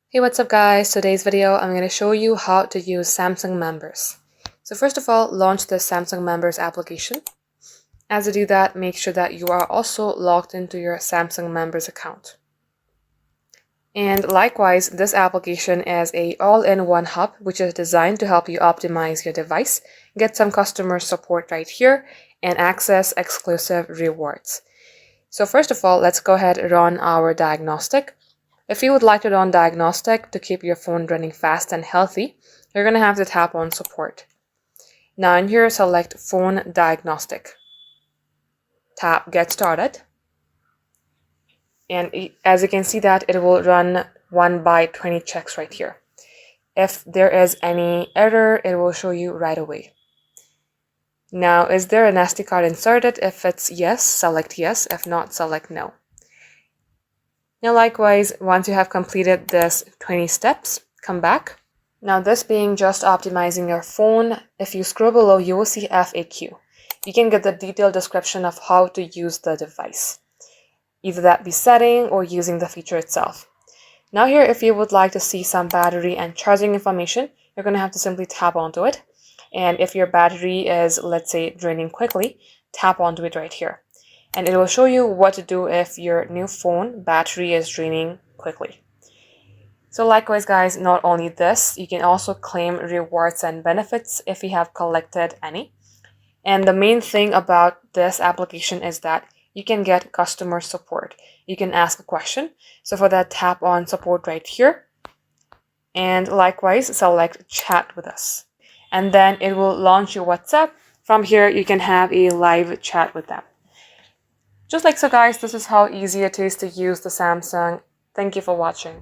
Hey, what's up guys? Today's video I'm going to show you how to use Samsung Members. So first of all, launch the Samsung Members application. As you do that, make sure that you are also logged into your Samsung Members account. And likewise, this application is a all-in-one hub which is designed to help you optimize your device, get some customer support right here, and access exclusive rewards. So first of all, let's go ahead and run our diagnostic. If you would like to run diagnostic to keep your phone running fast and healthy, you're going to have to tap on support. Now in here, select phone diagnostic. Tap get started. And as you can see that it will run 1 by 20 checks right here. If there is any error, it will show you right away. Now, is there an SD card inserted? If it's yes, select yes. If not, select no. Now likewise, once you have completed this 20 steps, come back. Now this being just optimizing your phone, if you scroll below, you will see FAQ. You can get the detailed description of how to use the device. Either that be setting or using the feature itself. Now here, if you would like to see some battery and charging information, you're going to have to simply tap onto it. And if your battery is, let's say, draining quickly, tap onto it right here. And it will show you what to do if your new phone battery is draining quickly. So likewise guys, not only this, you can also claim rewards and benefits if you have collected any. And the main thing about this application is that you can get customer support. You can ask a question. So for that, tap on support right here. And likewise, select chat with us. And then it will launch your WhatsApp. From here, you can have a live chat with them. Just like so guys, this is how easy it is to use the Samsung. Thank you for watching.